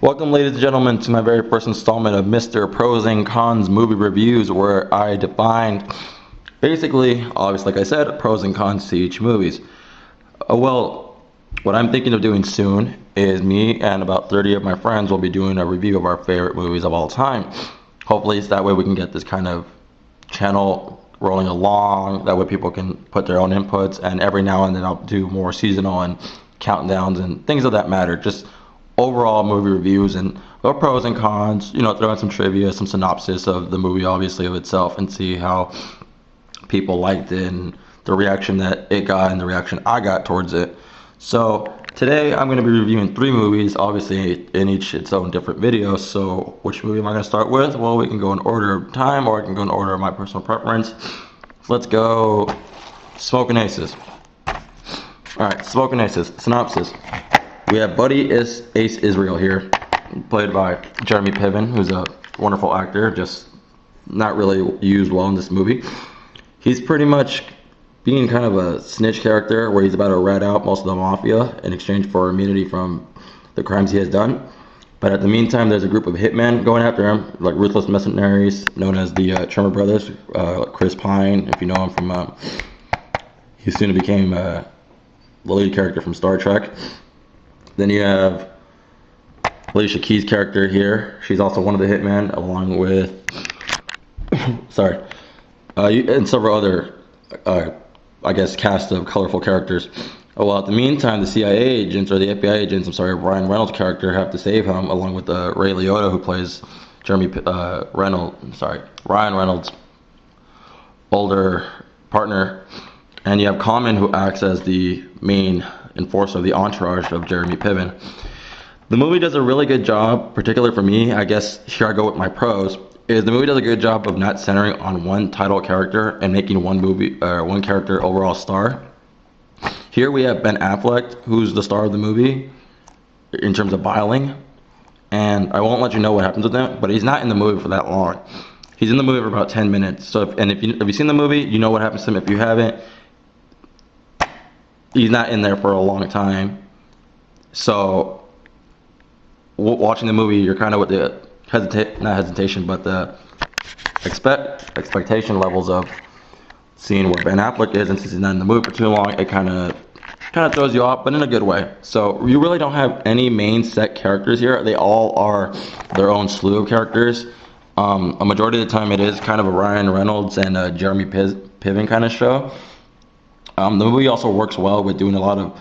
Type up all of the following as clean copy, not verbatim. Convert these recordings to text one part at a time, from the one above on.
Welcome, ladies and gentlemen, to my very first installment of Mr. Pros and Cons Movie Reviews, where I defined, basically, obviously, like I said, pros and cons to each movies. Well, what I'm thinking of doing soon is me and about 30 of my friends will be doing a review of our favorite movies of all time. Hopefully, it's that way we can get this kind of channel rolling along. That way people can put their own inputs, and every now and then I'll do more seasonal and countdowns and things of that matter. Just overall movie reviews and pros and cons, throw in some trivia, some synopsis of the movie, obviously, of itself, and see how people liked it and the reaction that it got and the reaction I got towards it. So today I'm going to be reviewing 3 movies, obviously in each its own different video. So which movie am I going to start with? Well, we can go in order of time, or I can go in order of my personal preference. Let's go Smokin Aces. Alright, Smokin Aces. Synopsis. We have Buddy Ace Israel here, played by Jeremy Piven, who's a wonderful actor, just not really used well in this movie. He's pretty much being kind of a snitch character, where he's about to rat out most of the mafia in exchange for immunity from the crimes he has done. But at the meantime, there's a group of hitmen going after him, like ruthless mercenaries, known as the Tremor Brothers. Chris Pine, if you know him from, he soon became the lead character from Star Trek. Then you have Alicia Keys' character here. She's also one of the hitmen, along with, and several other, I guess, cast of colorful characters. Well, at the meantime, the CIA agents, or the FBI agents, Ryan Reynolds' character, have to save him, along with Ray Liotta, who plays Ryan Reynolds' older partner. And you have Common, who acts as the main enforcer of the entourage of Jeremy Piven. The movie does a really good job, particularly for me. I guess here I go with my pros. Is the movie does a good job of not centering on one title character and making one character overall star. Here we have Ben Affleck, who's the star of the movie in terms of biling, and I won't let you know what happens with him, but he's not in the movie for that long. He's in the movie for about 10 minutes. So if you've seen the movie, you know what happens to him. If you haven't, he's not in there for a long time. So watching the movie, you're kind of with the expectation levels of seeing where Ben Affleck is, and since he's not in the movie for too long, it kind of throws you off, but in a good way. So you really don't have any main set characters here. They all are their own slew of characters. A majority of the time, it is kind of a Ryan Reynolds and Jeremy Piven kind of show. The movie also works well with doing a lot of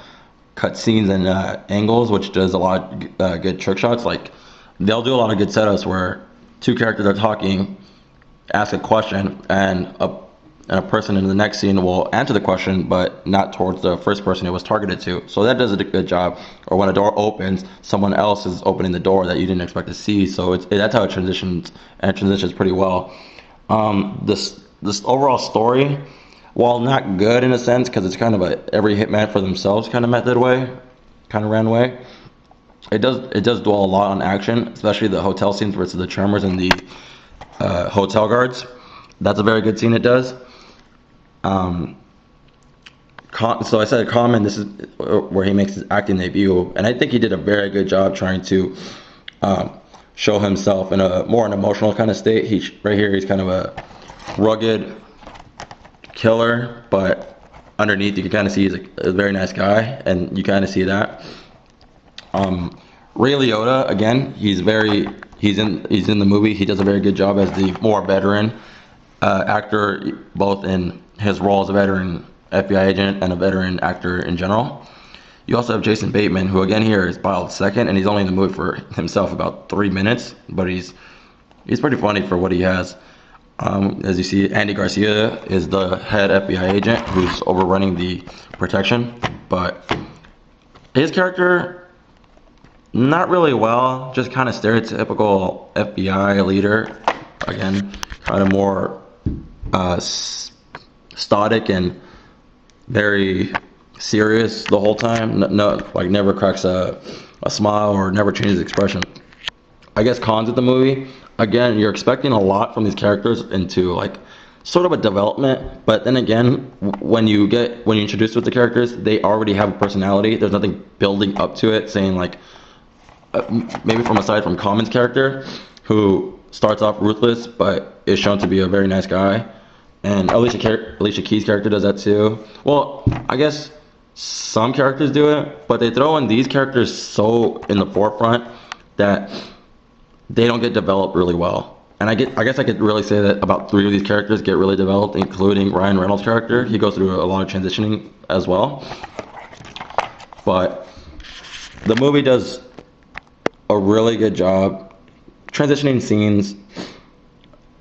cut scenes and angles, which does a lot of good trick shots. Like, they'll do a lot of good setups where two characters are talking, ask a question, and a person in the next scene will answer the question, but not towards the first person it was targeted to. So that does a good job. Or when a door opens, someone else is opening the door that you didn't expect to see. So that's how it transitions, and it transitions pretty well. This overall story, while not good in a sense, because it's kind of every hitman for themselves kind of ran way. It does dwell a lot on action, especially the hotel scenes versus the Tremors and the hotel guards. That's a very good scene. It does. So I said Common, this is where he makes his acting debut, and I think he did a very good job trying to show himself in an emotional kind of state. Right here, he's kind of a rugged killer, but underneath you can kind of see he's a very nice guy, and you kind of see that. Ray Liotta, again, he's in the movie. He does a very good job as the more veteran actor, both in his role as a veteran FBI agent and a veteran actor in general. You also have Jason Bateman, who again here is biled second, and he's only in the movie for himself about 3 minutes, but he's pretty funny for what he has. As you see, Andy Garcia is the head FBI agent who's overrunning the protection, but his character, not really well, just kind of stereotypical FBI leader. Again, kind of more stoic and very serious the whole time. Never cracks a smile or never changes expression. I guess cons of the movie. Again, you're expecting a lot from these characters into sort of a development, but then again, when you introduce with the characters, they already have a personality. There's nothing building up to it, saying maybe from aside from Common's character, who starts off ruthless but is shown to be a very nice guy, and Alicia Keys' character does that too. Well, I guess some characters do it, but they throw in these characters so in the forefront that they don't get developed really well. And I guess I could really say that about 3 of these characters get really developed, including Ryan Reynolds' character. He goes through a lot of transitioning as well. But the movie does a really good job transitioning scenes,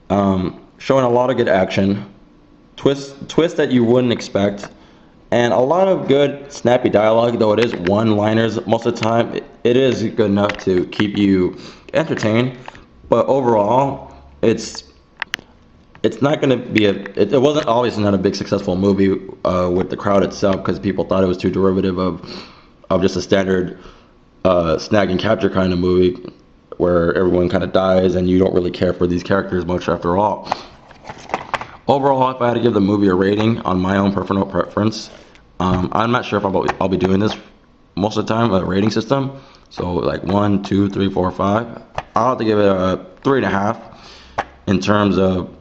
showing a lot of good action, twists that you wouldn't expect, and a lot of good snappy dialogue. Though it is one-liners most of the time, it is good enough to keep you entertained. But overall, it's not going to be it wasn't obviously not a big successful movie with the crowd itself, because people thought it was too derivative of just a standard snag and capture kind of movie where everyone kind of dies and you don't really care for these characters much after all. Overall, if I had to give the movie a rating on my own personal preference, I'm not sure if I'll be doing this most of the time, a rating system. So like 1, 2, 3, 4, 5. I'll have to give it a 3.5 in terms of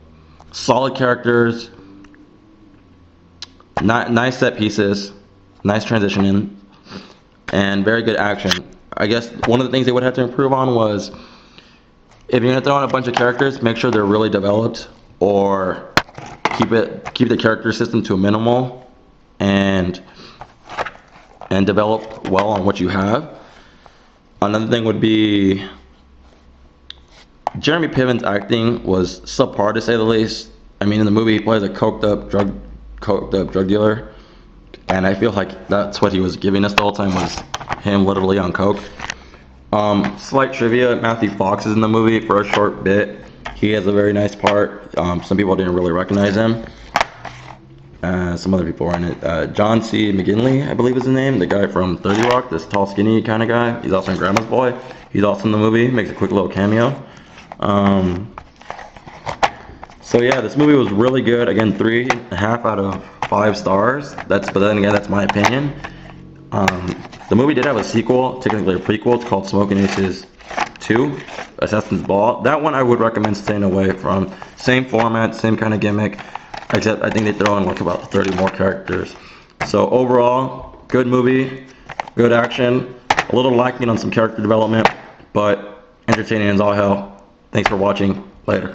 solid characters, nice set pieces, nice transitioning, and very good action. I guess one of the things they would have to improve on was, if you're gonna throw in a bunch of characters, make sure they're really developed, or keep the character system to a minimal, and develop well on what you have. Another thing would be Jeremy Piven's acting was subpar, to say the least. I mean, in the movie he plays a coked up drug dealer, and I feel like that's what he was giving us the whole time, was him literally on coke. Slight trivia: Matthew Fox is in the movie for a short bit. He has a very nice part. Some people didn't really recognize him. Some other people are in it. John C. McGinley, I believe is his name, the guy from 30 Rock, this tall, skinny kind of guy. He's also in Grandma's Boy. He's also in the movie, makes a quick little cameo. So yeah, this movie was really good. Again, 3.5 out of 5 stars. But then again, that's my opinion. The movie did have a sequel, technically a prequel. It's called Smokin Aces 2, Assassin's Ball. That one I would recommend staying away from. Same format, same kind of gimmick, except I think they throw in like about 30 more characters. So overall, good movie, good action, a little lacking on some character development, but entertaining as all hell. Thanks for watching. Later.